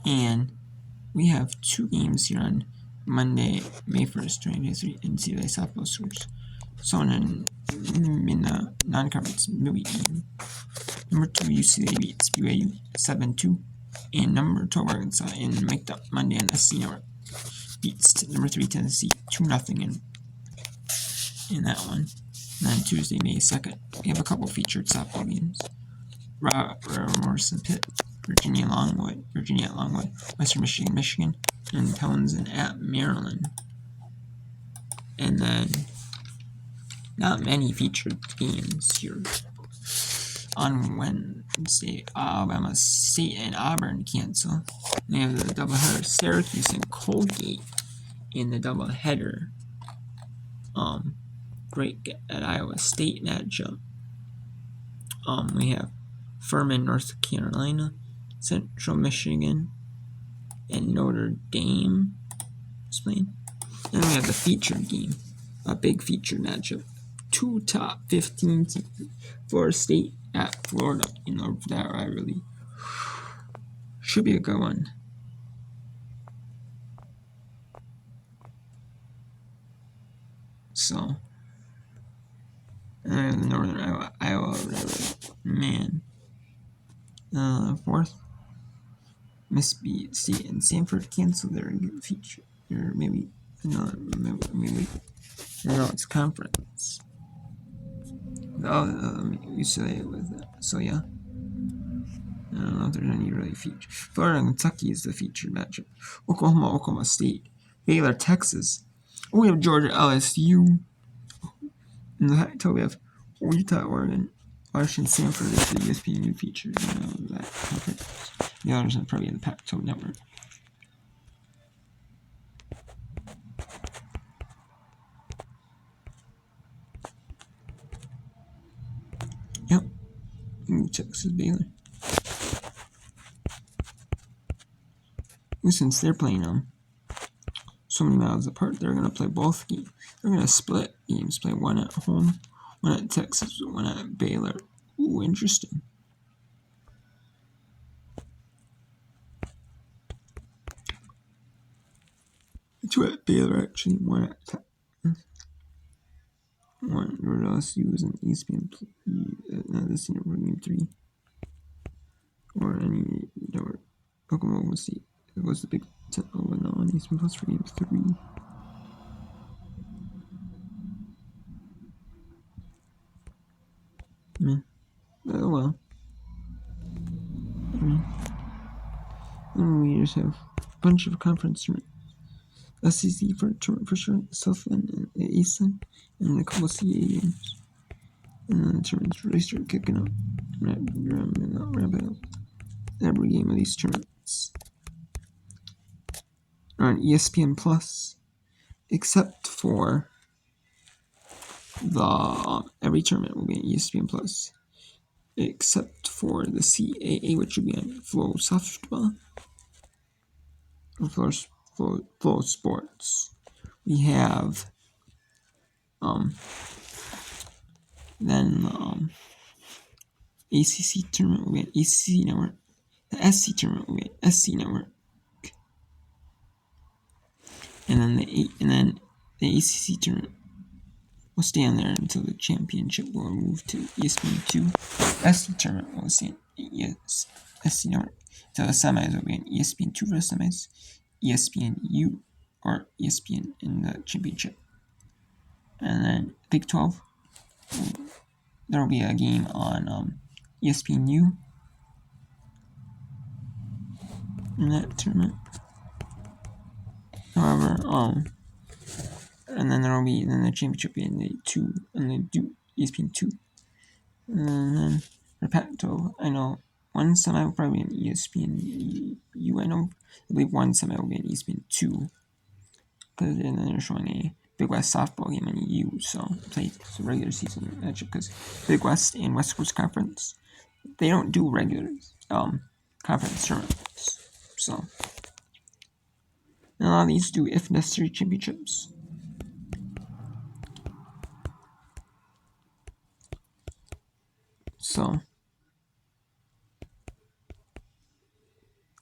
And we have 2 games here on Monday, May 1st, 2023, NCAA softball scores. So in the non-conference Midweek game, number 2 UCLA beats BYU 7-2, and number 12 Arkansas in Mic'd Up Monday on SC Network beats number 3 Tennessee 2-0 in that one. And then Tuesday, May 2nd, we have a couple featured softball games. Morrison Pitt, Virginia at Longwood, Western Michigan, and Townsend at Maryland. And then not many featured games here. On Wednesday, Alabama State and Auburn cancel. They have the doubleheader Syracuse and Colgate in the doubleheader. Break at Iowa State matchup. We have Furman, North Carolina, Central Michigan, and Notre Dame. Explain. And then we have the featured game, a big featured matchup. 2 top 15 teams, Florida State at Florida. That rivalry should be a good one. So, and the Northern Iowa rivalry, man. 4th, Mississippi State and Sanford cancel their feature, or maybe no, it's conference. UCLA with it. So yeah, I don't know if there's any really feature. Florida and Kentucky is the featured matchup. Oklahoma State, Baylor, Texas. We have Georgia, LSU. In the Pac-12 we have Utah, Oregon, Washington, Stanford is the ESPN feature. That conference. The others are probably in the Pac-12 network. Yep. Texas, Baylor. Since they're playing so many miles apart, they're gonna play both games. They're gonna split games, play one at home, one at Texas, one at Baylor. Ooh, interesting. Two at Baylor, actually. One at Texas. One where LSU was an ESPN. This year for game 3. Or any network. Oklahoma State. It was the Big 10 on ESPN Plus for game 3. Oh well. And we just have a bunch of conference tournaments. SEC for tournament for sure, Southland and Eastland, and a couple of CAA games. And then the tournaments really start kicking up. Wrap up every game of these tournaments on ESPN Plus, except for the every tournament will be on ESPN Plus, except for the CAA, which will be on Flow Softball or Flow Sports. We have then ACC tournament will be on ACC Network. The SC tournament will be on SC Network. And then the ACC tournament will stay on there until the championship will move to ESPN2. SC tournament will stay on SC Network. So the semis will be on ESPN2 for the semis, ESPNU or ESPN in the championship. And then Big 12, there will be a game on ESPNU in that tournament. However, and then there will be the championship in the ESPN2. And then for Pac-12, I know one semi will probably be on ESPNU. I believe one semi will be on ESPN2. And then they're showing a Big West softball game on EU, so play the regular season matchup because Big West and West Coast Conference, they don't do regular conference tournaments. So and a lot of these do, if necessary, championships. So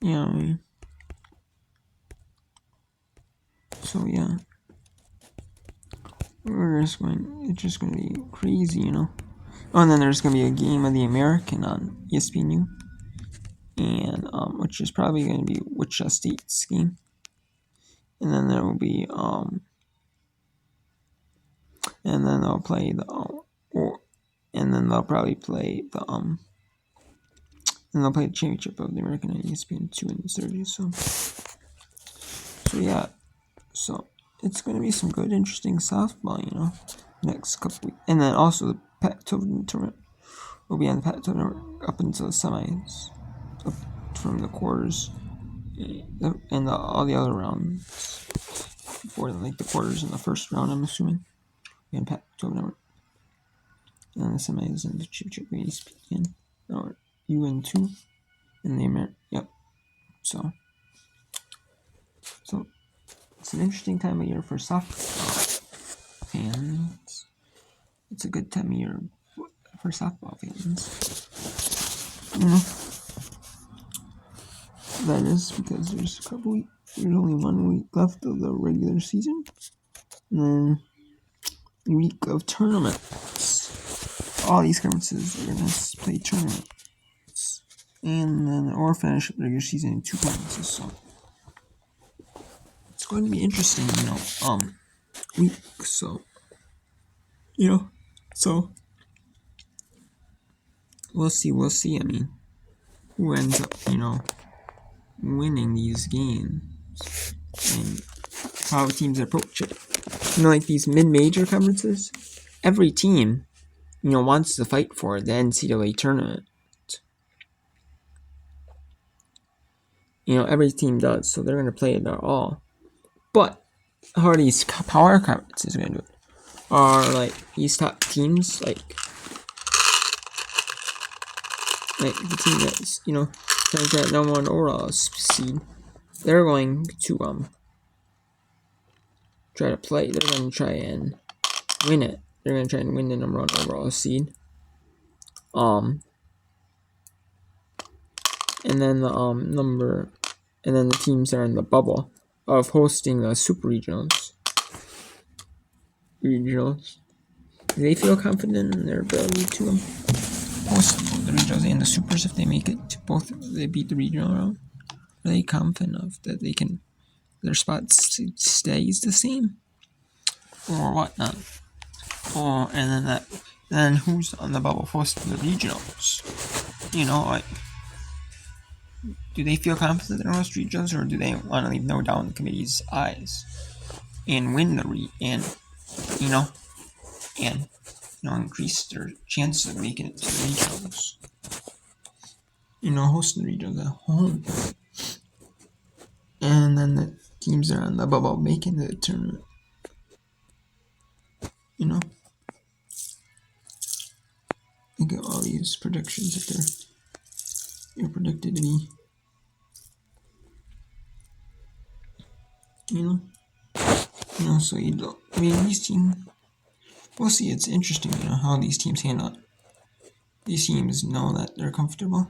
yeah, So yeah, it's just going to be crazy, you know. Oh, and then there's going to be a game of the American on ESPNU, and which is probably going to be Wichita State's game. And then there will be and then they'll play and then they'll probably play and they'll play the championship of the American on ESPN2 in the 30s. So yeah, so it's going to be some good, interesting softball, you know, next couple weeks. And then also the Pac-12 tournament will be on the Pac-12 tournament up until the semis, up from the quarters and all the other rounds before, like the quarters in the first round, I'm assuming. And Pac-12 network. And then the semis and the championship ESPN or UN2 in the American. Yep. So it's an interesting time of year for softball fans. It's a good time of year for softball fans. You know, that is because there's only 1 week left of the regular season, and then a week of tournaments. All these conferences are gonna play tournaments, and then or finish the regular season in 2 conferences. So it's going to be interesting, you know, week. So you know, so we'll see. I mean, who ends up, you know, winning these games and how teams approach it. You know, like these mid-major conferences, every team, you know, wants to fight for the NCAA tournament. You know, every team does, so they're going to play it all. But how are these power conferences going to do it? Are like these top teams, like the team that's, you know, trying to get number 1 overall seed, they're going to try to play. They're going to try and win it. They're going to try and win the number 1 overall seed. And then the teams are in the bubble of hosting the super regionals. Do they feel confident in their ability to host the regionals and the supers if they make it to both? They beat the regional round. Are they confident of that they can? Their spot stays the same, or whatnot? Then who's on the bubble hosting the regionals? You know, like, do they feel confident in those regionals, or do they want to leave no doubt in the committee's eyes and win the increase their chances of making it to the regionals? You know, hosting the regionals at home, and then the teams that are on the bubble making the tournament. You know, think of all these predictions that you're predicted to be. You know, so you don't. I mean, these teams. We'll see. It's interesting, you know, how these teams handle it. These teams know that they're comfortable,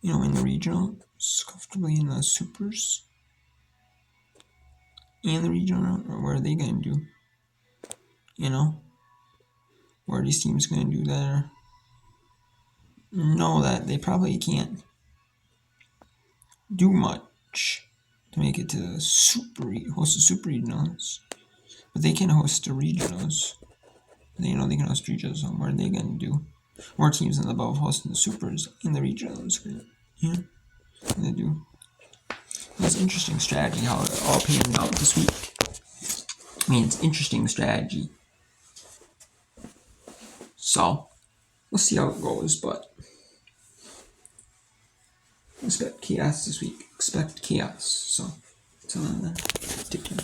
you know, in the regionals, comfortably in the supers, and the regional. Or what are they going to do? You know, what are these teams going to do that know that they probably can't do much to make it to the host the super regionals, but they can host the regionals. They know they can host regionals. So what are they going to do? More teams in the above hosting the supers in the regionals. Yeah, they do. It's an interesting strategy how it all panned out this week. I mean, it's interesting strategy. So we'll see how it goes, but expect chaos this week. Expect chaos. So, until then, take care.